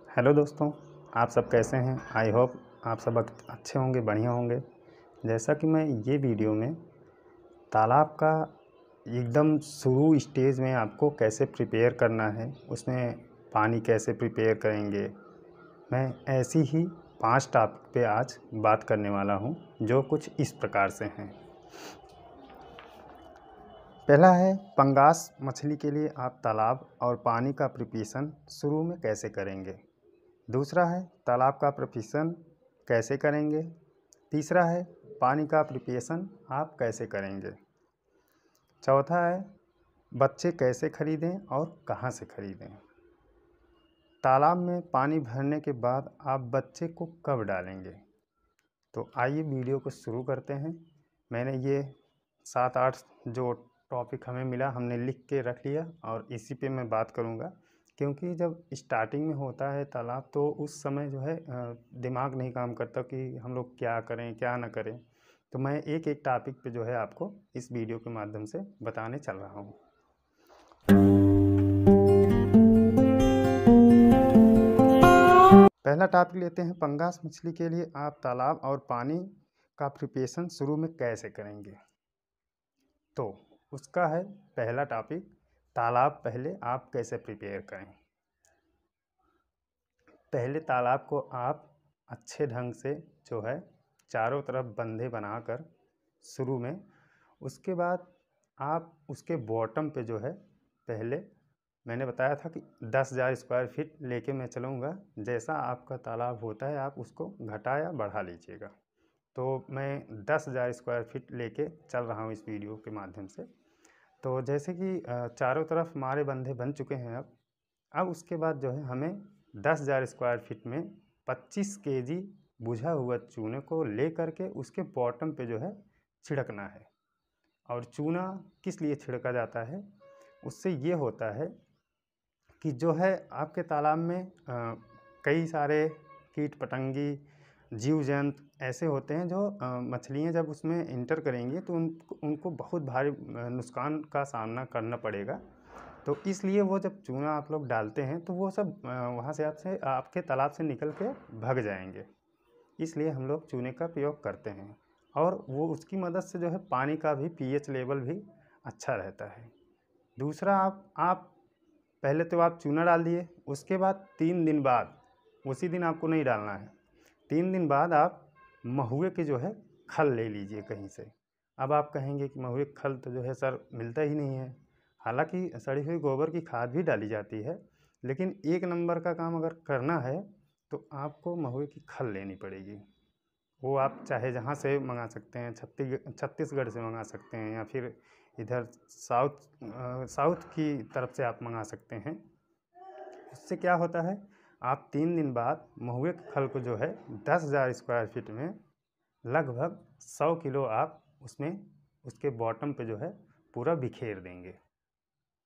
Hello दोस्तों, आप सब कैसे हैं? आई होप आप सब अच्छे होंगे, बढ़िया होंगे। जैसा कि मैं ये वीडियो में तालाब का एकदम शुरू स्टेज में आपको कैसे प्रिपेयर करना है, उसमें पानी कैसे प्रिपेयर करेंगे, मैं ऐसी ही 5 टॉपिक पे आज बात करने वाला हूँ, जो कुछ इस प्रकार से हैं। पहला है, पंगास मछली के लिए आप तालाब और पानी का प्रिपरेशन शुरू में कैसे करेंगे। दूसरा है, तालाब का प्रिपरेशन कैसे करेंगे। तीसरा है, पानी का प्रिपरेशन आप कैसे करेंगे। चौथा है, बच्चे कैसे खरीदें और कहाँ से खरीदें। तालाब में पानी भरने के बाद आप बच्चे को कब डालेंगे। तो आइए वीडियो को शुरू करते हैं। मैंने ये 7-8 जो टॉपिक हमें मिला हमने लिख के रख लिया और इसी पे मैं बात करूँगा, क्योंकि जब स्टार्टिंग में होता है तालाब तो उस समय जो है दिमाग नहीं काम करता कि हम लोग क्या करें क्या ना करें। तो मैं एक एक टॉपिक पे जो है आपको इस वीडियो के माध्यम से बताने चल रहा हूँ। पहला टॉपिक लेते हैं, पंगास मछली के लिए आप तालाब और पानी का प्रिपरेशन शुरू में कैसे करेंगे। तो उसका है पहला टॉपिक, तालाब पहले आप कैसे प्रिपेयर करें। पहले तालाब को आप अच्छे ढंग से जो है चारों तरफ बंधे बनाकर शुरू में, उसके बाद आप उसके बॉटम पे जो है पहले मैंने बताया था कि 10,000 स्क्वायर फीट लेके मैं चलूँगा। जैसा आपका तालाब होता है आप उसको घटा या बढ़ा लीजिएगा। तो मैं 10,000 स्क्वायर फीट लेके चल रहा हूँ इस वीडियो के माध्यम से। तो जैसे कि चारों तरफ हमारे बंधे बन चुके हैं। अब उसके बाद जो है हमें 10,000 स्क्वायर फीट में 25 केजी बुझा हुआ चूने को ले करके उसके बॉटम पे जो है छिड़कना है। और चूना किस लिए छिड़का जाता है, उससे ये होता है कि जो है आपके तालाब में कई सारे कीट पतंगी जीव जंतु ऐसे होते हैं जो मछलियाँ जब उसमें इंटर करेंगी तो उनको बहुत भारी नुकसान का सामना करना पड़ेगा। तो इसलिए वो जब चूना आप लोग डालते हैं तो वो सब वहाँ से आपके तालाब से निकल के भाग जाएंगे। इसलिए हम लोग चूने का प्रयोग करते हैं और वो उसकी मदद से जो है पानी का भी पीएच लेवल भी अच्छा रहता है। दूसरा, आप पहले तो आप चूना डाल दिए, उसके बाद 3 दिन बाद, उसी दिन आपको नहीं डालना है, 3 दिन बाद आप महुए की जो है खल ले लीजिए कहीं से। अब आप कहेंगे कि महुए की खल तो जो है सर मिलता ही नहीं है। हालांकि सड़ी हुई गोबर की खाद भी डाली जाती है, लेकिन एक नंबर का काम अगर करना है तो आपको महुए की खल लेनी पड़ेगी। वो आप चाहे जहाँ से मंगा सकते हैं, छत्तीसगढ़ से मंगा सकते हैं या फिर इधर साउथ की तरफ से आप मंगा सकते हैं। उससे क्या होता है, आप 3 दिन बाद महुए के खल को जो है 10,000 स्क्वायर फीट में लगभग 100 किलो आप उसमें उसके बॉटम पे जो है पूरा बिखेर देंगे।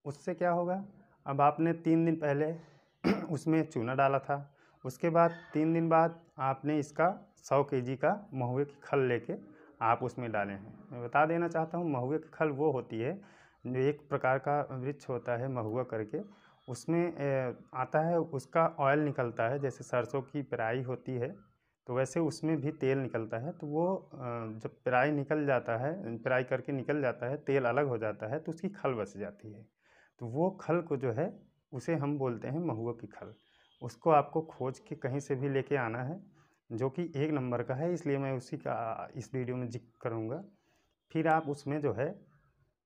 उससे क्या होगा, अब आपने 3 दिन पहले उसमें चूना डाला था, उसके बाद 3 दिन बाद आपने इसका 100 केजी का महुए की खल लेके आप उसमें डाले हैं। मैं बता देना चाहता हूँ, महुए की खल वो होती है जो एक प्रकार का वृक्ष होता है महुआ करके, उसमें आता है, उसका ऑयल निकलता है। जैसे सरसों की पेराई होती है तो वैसे उसमें भी तेल निकलता है। तो वो जब पेराई निकल जाता है, पेराई करके निकल जाता है, तेल अलग हो जाता है तो उसकी खल बच जाती है। तो वो खल को जो है उसे हम बोलते हैं महुआ की खल। उसको आपको खोज के कहीं से भी लेके आना है, जो कि एक नंबर का है, इसलिए मैं उसी का इस वीडियो में जिक्र करूँगा। फिर आप उसमें जो है,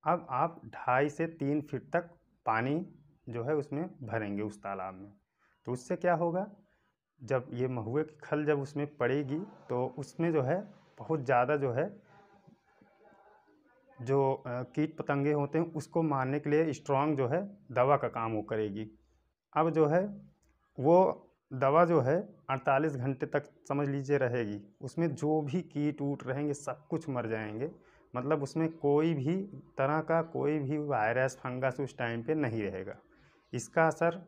अब आप 2.5 से 3 फीट तक पानी जो है उसमें भरेंगे उस तालाब में। तो उससे क्या होगा, जब ये महुए की खल जब उसमें पड़ेगी तो उसमें जो है बहुत ज़्यादा जो है जो कीट पतंगे होते हैं उसको मारने के लिए स्ट्रॉन्ग जो है दवा का काम वो करेगी। अब जो है वो दवा जो है 48 घंटे तक समझ लीजिए रहेगी। उसमें जो भी कीट ऊट रहेंगे सब कुछ मर जाएंगे। मतलब उसमें कोई भी तरह का कोई भी वायरस फंगस उस टाइम पे नहीं रहेगा। इसका असर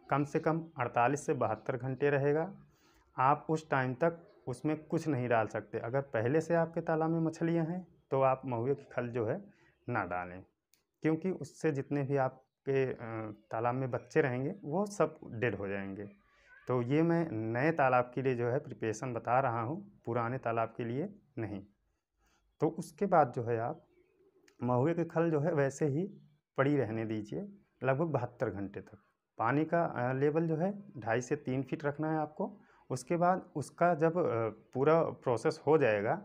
कम से कम 48 से 72 घंटे रहेगा। आप उस टाइम तक उसमें कुछ नहीं डाल सकते। अगर पहले से आपके तालाब में मछलियाँ हैं तो आप महुए की खल जो है ना डालें, क्योंकि उससे जितने भी आपके तालाब में बच्चे रहेंगे वो सब डेड हो जाएंगे। तो ये मैं नए तालाब के लिए जो है प्रिपरेशन बता रहा हूँ, पुराने तालाब के लिए नहीं। तो उसके बाद जो है आप महुए की खल जो है वैसे ही पड़ी रहने दीजिए लगभग 72 घंटे तक। पानी का लेवल जो है 2.5 से 3 फीट रखना है आपको। उसके बाद उसका जब पूरा प्रोसेस हो जाएगा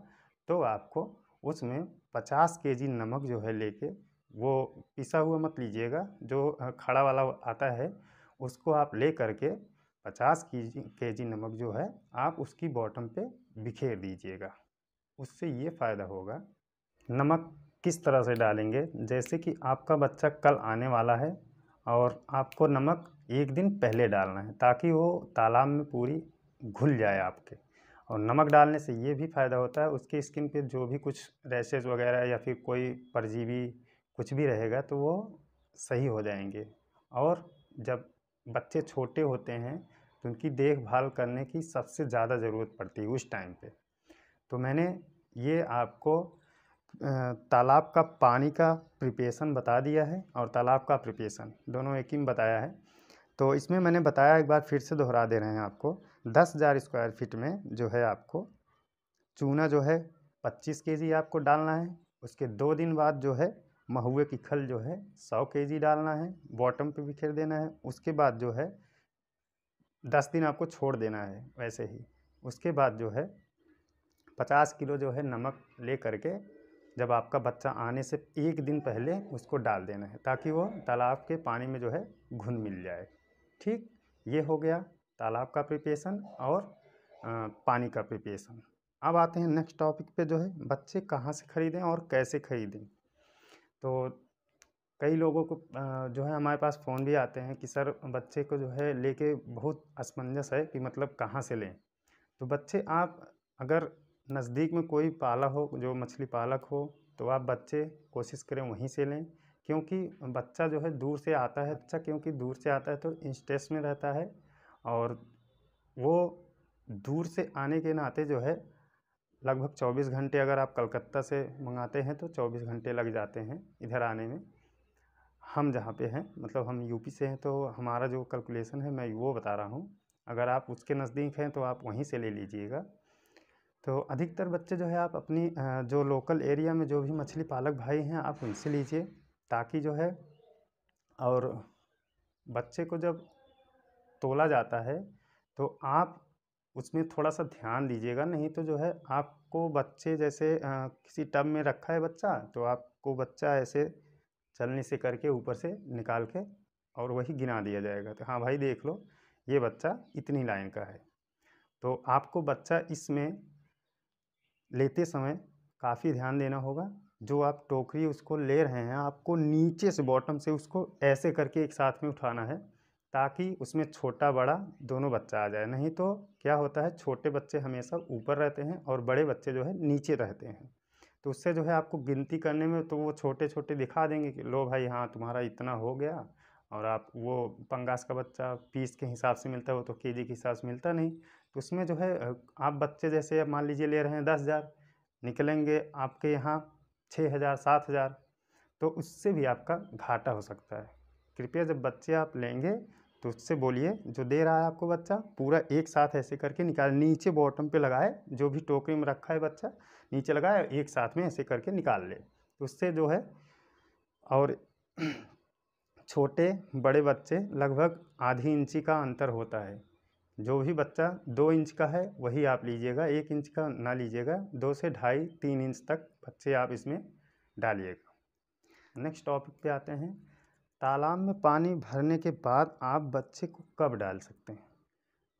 तो आपको उसमें 50 केजी नमक जो है लेके, वो पिसा हुआ मत लीजिएगा, जो खड़ा वाला आता है उसको आप ले करके 50 केजी नमक जो है आप उसकी बॉटम पे बिखेर दीजिएगा। उससे ये फ़ायदा होगा। नमक किस तरह से डालेंगे, जैसे कि आपका बच्चा कल आने वाला है और आपको नमक एक दिन पहले डालना है ताकि वो तालाब में पूरी घुल जाए आपके। और नमक डालने से ये भी फ़ायदा होता है, उसकी स्किन पे जो भी कुछ रैशेज़ वगैरह या फिर कोई परजीवी कुछ भी रहेगा तो वो सही हो जाएंगे। और जब बच्चे छोटे होते हैं तो उनकी देखभाल करने की सबसे ज़्यादा ज़रूरत पड़ती है उस टाइम पे। तो मैंने ये आपको तालाब का पानी का प्रिपरेशन बता दिया है और तालाब का प्रिपरेशन दोनों एक ही में बताया है। तो इसमें मैंने बताया, एक बार फिर से दोहरा दे रहे हैं आपको, 10,000 स्क्वायर फीट में जो है आपको चूना जो है 25 केजी आपको डालना है। उसके 2 दिन बाद जो है महुए की खल जो है 100 केजी डालना है, बॉटम पे बिखेर देना है। उसके बाद जो है 10 दिन आपको छोड़ देना है वैसे ही। उसके बाद जो है 50 किलो जो है नमक ले करके जब आपका बच्चा आने से एक दिन पहले उसको डाल देना है ताकि वो तालाब के पानी में जो है घुल मिल जाए। ठीक, ये हो गया तालाब का प्रिपरेशन और पानी का प्रिपरेशन। अब आते हैं नेक्स्ट टॉपिक पे, जो है बच्चे कहाँ से ख़रीदें और कैसे ख़रीदें। तो कई लोगों को जो है हमारे पास फ़ोन भी आते हैं कि सर बच्चे को जो है लेके बहुत असमंजस है कि मतलब कहाँ से लें। तो बच्चे आप अगर नज़दीक में कोई पाला हो, जो मछली पालक हो, तो आप बच्चे कोशिश करें वहीं से लें। क्योंकि बच्चा जो है दूर से आता है, बच्चा क्योंकि दूर से आता है तो स्ट्रेस में रहता है और वो दूर से आने के नाते जो है लगभग 24 घंटे, अगर आप कलकत्ता से मंगाते हैं तो 24 घंटे लग जाते हैं इधर आने में। हम जहाँ पे हैं, मतलब हम यूपी से हैं, तो हमारा जो कैलकुलेशन है मैं वो बता रहा हूँ। अगर आप उसके नज़दीक हैं तो आप वहीं से ले लीजिएगा। तो अधिकतर बच्चे जो है आप अपनी जो लोकल एरिया में जो भी मछली पालक भाई हैं आप उनसे लीजिए, ताकि जो है, और बच्चे को जब तोला जाता है तो आप उसमें थोड़ा सा ध्यान दीजिएगा। नहीं तो जो है आपको बच्चे जैसे किसी टब में रखा है बच्चा, तो आपको बच्चा ऐसे चलनी से करके ऊपर से निकाल के और वही गिना दिया जाएगा, तो हाँ भाई देख लो ये बच्चा इतनी लाइन का है। तो आपको बच्चा इसमें लेते समय काफ़ी ध्यान देना होगा। जो आप टोकरी उसको ले रहे हैं, आपको नीचे से बॉटम से उसको ऐसे करके एक साथ में उठाना है ताकि उसमें छोटा बड़ा दोनों बच्चा आ जाए। नहीं तो क्या होता है, छोटे बच्चे हमेशा ऊपर रहते हैं और बड़े बच्चे जो है नीचे रहते हैं। तो उससे जो है आपको गिनती करने में तो वो छोटे छोटे दिखा देंगे कि लो भाई हाँ तुम्हारा इतना हो गया, और आप वो पंगास का बच्चा पीस के हिसाब से मिलता है, वो तो केजी के हिसाब से मिलता नहीं। तो उसमें जो है आप बच्चे जैसे मान लीजिए ले रहे हैं 10,000, निकलेंगे आपके यहाँ 6,000 7,000, तो उससे भी आपका घाटा हो सकता है। कृपया जब बच्चे आप लेंगे तो उससे बोलिए जो दे रहा है आपको बच्चा पूरा एक साथ ऐसे करके निकाल, नीचे बॉटम पे लगाए, जो भी टोकरी में रखा है बच्चा नीचे लगाए, एक साथ में ऐसे करके निकाल ले। तो उससे जो है, और छोटे बड़े बच्चे लगभग आधी इंची का अंतर होता है। जो भी बच्चा 2 इंच का है वही आप लीजिएगा, 1 इंच का ना लीजिएगा। 2 से 2.5-3 इंच तक बच्चे आप इसमें डालिएगा। नेक्स्ट टॉपिक पे आते हैं, तालाब में पानी भरने के बाद आप बच्चे को कब डाल सकते हैं।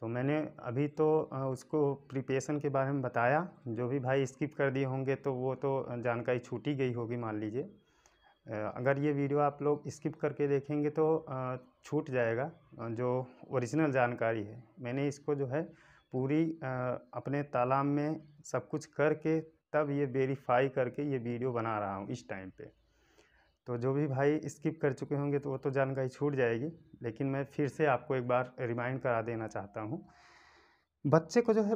तो मैंने अभी तो उसको प्रिपरेशन के बारे में बताया। जो भी भाई स्किप कर दिए होंगे तो वो तो जानकारी छूट ही गई होगी मान लीजिए। अगर ये वीडियो आप लोग स्किप करके देखेंगे तो छूट जाएगा जो ओरिजिनल जानकारी है। मैंने इसको जो है पूरी अपने तालाब में सब कुछ करके तब ये वेरीफाई करके ये वीडियो बना रहा हूँ इस टाइम पे। तो जो भी भाई स्किप कर चुके होंगे तो वो तो जानकारी छूट जाएगी, लेकिन मैं फिर से आपको एक बार रिमाइंड करा देना चाहता हूँ। बच्चे को जो है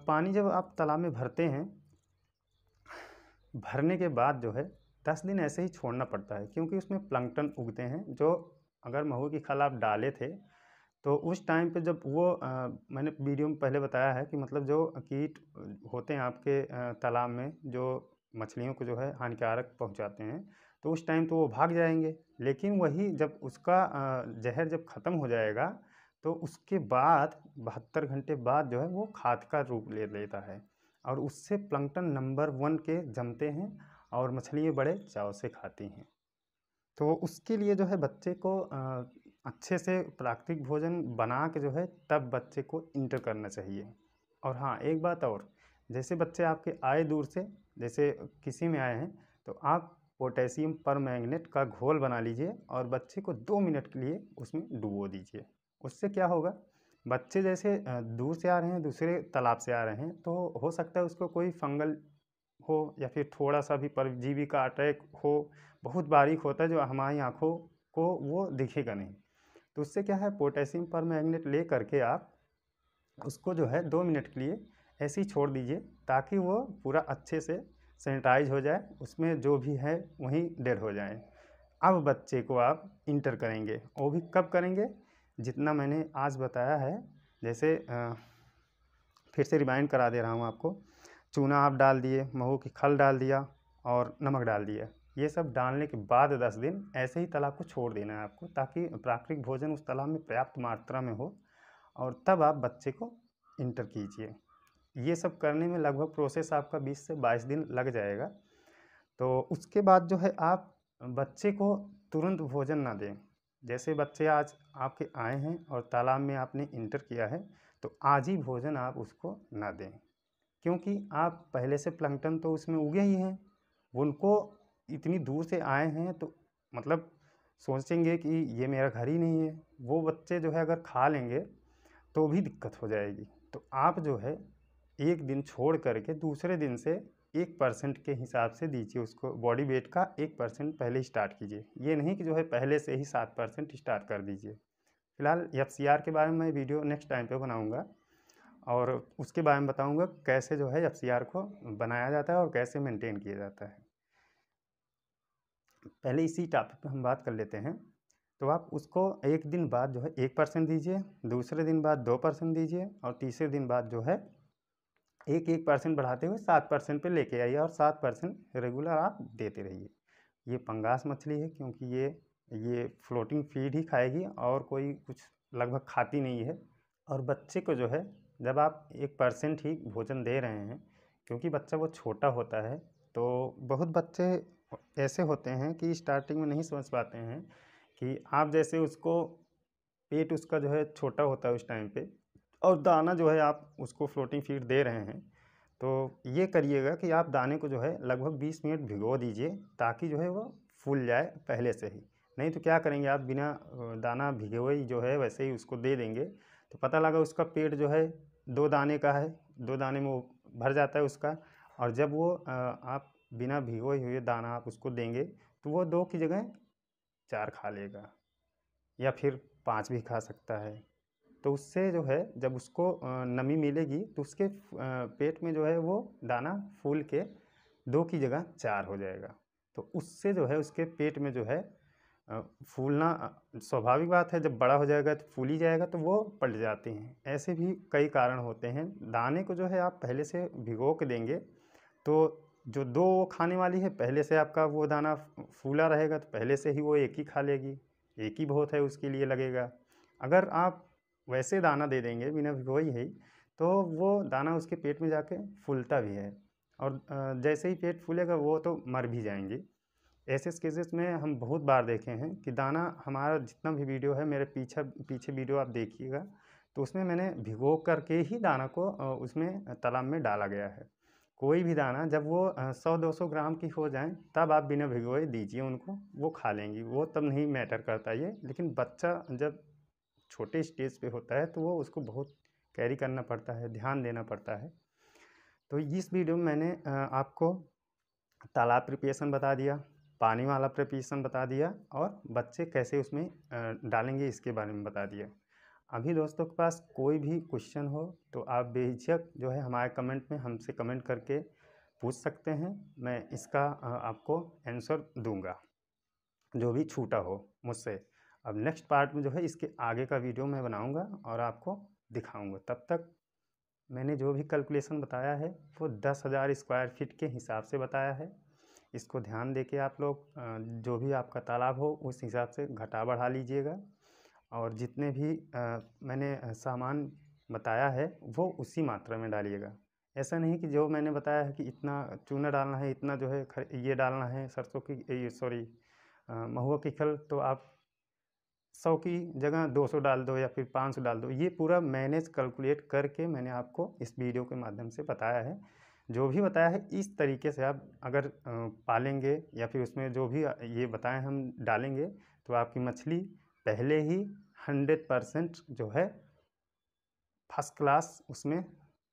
पानी जब आप तालाब में भरते हैं, भरने के बाद जो है 10 दिन ऐसे ही छोड़ना पड़ता है, क्योंकि उसमें प्लैंकटन उगते हैं। जो अगर महू की खल आप डाले थे तो उस टाइम पे जब वो मैंने वीडियो में पहले बताया है कि मतलब जो कीट होते हैं आपके तालाब में, जो मछलियों को जो है हानिकारक पहुंचाते हैं, तो उस टाइम तो वो भाग जाएंगे। लेकिन वही जब उसका जहर जब ख़त्म हो जाएगा, तो उसके बाद 72 घंटे बाद जो है वो खाद का रूप ले लेता है, और उससे प्लैंकटन नंबर 1 के जमते हैं और मछलियाँ बड़े चाव से खाती हैं। तो उसके लिए जो है बच्चे को अच्छे से प्राकृतिक भोजन बना के जो है तब बच्चे को इंटर करना चाहिए। और हाँ, एक बात और, जैसे बच्चे आपके आए दूर से, जैसे किसी में आए हैं, तो आप पोटेशियम परमैंगनेट का घोल बना लीजिए और बच्चे को 2 मिनट के लिए उसमें डुबो दीजिए। उससे क्या होगा, बच्चे जैसे दूर से आ रहे हैं, दूसरे तालाब से आ रहे हैं, तो हो सकता है उसको कोई फंगल हो या फिर थोड़ा सा भी परजीवी का अटैक हो, बहुत बारीक होता है जो हमारी आँखों को वो दिखेगा नहीं। तो उससे क्या है, पोटेशियम परमैंगनेट ले करके आप उसको जो है 2 मिनट के लिए ऐसे ही छोड़ दीजिए, ताकि वो पूरा अच्छे से सैनिटाइज हो जाए, उसमें जो भी है वहीं डेड हो जाए। अब बच्चे को आप इंटर करेंगे, वो भी कब करेंगे, जितना मैंने आज बताया है। जैसे फिर से रिमाइंड करा दे रहा हूँ आपको। चूना आप डाल दिए, महू की खल डाल दिया और नमक डाल दिया। ये सब डालने के बाद 10 दिन ऐसे ही तालाब को छोड़ देना है आपको, ताकि प्राकृतिक भोजन उस तालाब में पर्याप्त मात्रा में हो, और तब आप बच्चे को इंटर कीजिए। ये सब करने में लगभग प्रोसेस आपका 20 से 22 दिन लग जाएगा। तो उसके बाद जो है आप बच्चे को तुरंत भोजन ना दें। जैसे बच्चे आज आपके आए हैं और तालाब में आपने इंटर किया है, तो आज ही भोजन आप उसको ना दें, क्योंकि आप पहले से प्लैंकटन तो उसमें उगे ही हैं। उनको इतनी दूर से आए हैं तो मतलब सोचेंगे कि ये मेरा घर ही नहीं है। वो बच्चे जो है अगर खा लेंगे तो भी दिक्कत हो जाएगी। तो आप जो है 1 दिन छोड़ करके दूसरे दिन से 1% के हिसाब से दीजिए उसको, बॉडी वेट का 1% पहले स्टार्ट कीजिए। ये नहीं कि जो है पहले से ही 7% स्टार्ट कर दीजिए। फिलहाल एफसीआर के बारे में मैं वीडियो नेक्स्ट टाइम पे बनाऊँगा, और उसके बारे में बताऊँगा कैसे जो है एफसीआर को बनाया जाता है और कैसे मेंटेन किया जाता है। पहले इसी टॉपिक पे हम बात कर लेते हैं। तो आप उसको 1 दिन बाद जो है 1% दीजिए, दूसरे दिन बाद 2% दीजिए, और तीसरे दिन बाद जो है 1% बढ़ाते हुए 7% पे लेके आइए, और 7% रेगुलर आप देते रहिए। ये पंगास मछली है, क्योंकि ये फ्लोटिंग फीड ही खाएगी और कोई कुछ लगभग खाती नहीं है। और बच्चे को जो है जब आप 1% ही भोजन दे रहे हैं, क्योंकि बच्चा वो छोटा होता है, तो बहुत बच्चे ऐसे होते हैं कि स्टार्टिंग में नहीं समझ पाते हैं कि आप जैसे उसको, पेट उसका जो है छोटा होता है उस टाइम पे, और दाना जो है आप उसको फ्लोटिंग फीड दे रहे हैं, तो ये करिएगा कि आप दाने को जो है लगभग 20 मिनट भिगो दीजिए, ताकि जो है वो फूल जाए पहले से ही। नहीं तो क्या करेंगे आप, बिना दाना भिगे हुए ही जो है वैसे ही उसको दे देंगे, तो पता लगा उसका पेट जो है 2 दाने का है, 2 दाने में वो भर जाता है उसका। और जब वो आप बिना भिगोए हुए दाना आप उसको देंगे, तो वो 2 की जगह 4 खा लेगा, या फिर 5 भी खा सकता है। तो उससे जो है जब उसको नमी मिलेगी, तो उसके पेट में जो है वो दाना फूल के 2 की जगह 4 हो जाएगा। तो उससे जो है उसके पेट में जो है फूलना स्वाभाविक बात है, जब बड़ा हो जाएगा तो फूल ही जाएगा, तो वो पलट जाते हैं। ऐसे भी कई कारण होते हैं। दाने को जो है आप पहले से भिगो के देंगे, तो जो 2 वो खाने वाली है, पहले से आपका वो दाना फूला रहेगा, तो पहले से ही वो 1 ही खा लेगी, 1 ही बहुत है उसके लिए लगेगा। अगर आप वैसे दाना दे देंगे बिना भिगोए ही, तो वो दाना उसके पेट में जाके फूलता भी है, और जैसे ही पेट फूलेगा वो तो मर भी जाएंगी। ऐसे केसेस में हम बहुत बार देखे हैं कि दाना, हमारा जितना भी वीडियो है, मेरे पीछे वीडियो आप देखिएगा, तो उसमें मैंने भिगो करके ही दाना को उसमें तालाब में डाला गया है। कोई भी दाना जब वो 100-200 ग्राम की हो जाए, तब आप बिना भिगोए दीजिए उनको, वो खा लेंगी, वो तब नहीं मैटर करता ये। लेकिन बच्चा जब छोटे स्टेज पे होता है, तो वो उसको बहुत कैरी करना पड़ता है, ध्यान देना पड़ता है। तो इस वीडियो में मैंने आपको तालाब प्रिपरेशन बता दिया, पानी वाला प्रिपरेशन बता दिया, और बच्चे कैसे उसमें डालेंगे इसके बारे में बता दिया। अभी दोस्तों के पास कोई भी क्वेश्चन हो तो आप बेझिझक जो है हमारे कमेंट में हमसे कमेंट करके पूछ सकते हैं। मैं इसका आपको आंसर दूंगा, जो भी छूटा हो मुझसे। अब नेक्स्ट पार्ट में जो है इसके आगे का वीडियो मैं बनाऊंगा और आपको दिखाऊंगा। तब तक मैंने जो भी कैलकुलेशन बताया है वो 10,000 स्क्वायर फीट के हिसाब से बताया है। इसको ध्यान दे के आप लोग जो भी आपका तालाब हो उस हिसाब से घटा बढ़ा लीजिएगा, और जितने भी मैंने सामान बताया है वो उसी मात्रा में डालिएगा। ऐसा नहीं कि जो मैंने बताया है कि इतना चूना डालना है, इतना जो है ये डालना है सरसों की सॉरी महुआ की खल, तो आप 100 की जगह 200 डाल दो या फिर 500 डाल दो। ये पूरा मैनेज कैलकुलेट करके मैंने आपको इस वीडियो के माध्यम से बताया है। जो भी बताया है इस तरीके से आप अगर पालेंगे या फिर उसमें जो भी ये बताएं हम डालेंगे, तो आपकी मछली पहले ही 100% जो है फर्स्ट क्लास उसमें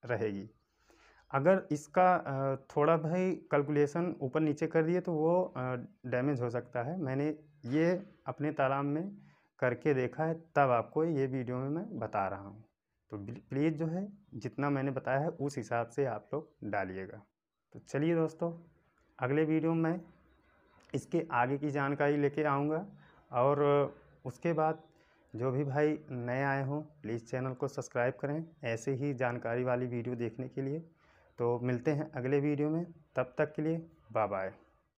रहेगी। अगर इसका थोड़ा भाई कैलकुलेशन ऊपर नीचे कर दिए तो वो डैमेज हो सकता है। मैंने ये अपने तालाब में करके देखा है, तब आपको ये वीडियो में मैं बता रहा हूँ। तो प्लीज़ जो है जितना मैंने बताया है उस हिसाब से आप लोग डालिएगा। तो चलिए दोस्तों, अगले वीडियो में मैं इसके आगे की जानकारी लेके आऊँगा, और उसके बाद जो भी भाई नए आए हों प्लीज़ चैनल को सब्सक्राइब करें ऐसे ही जानकारी वाली वीडियो देखने के लिए। तो मिलते हैं अगले वीडियो में, तब तक के लिए बाय बाय।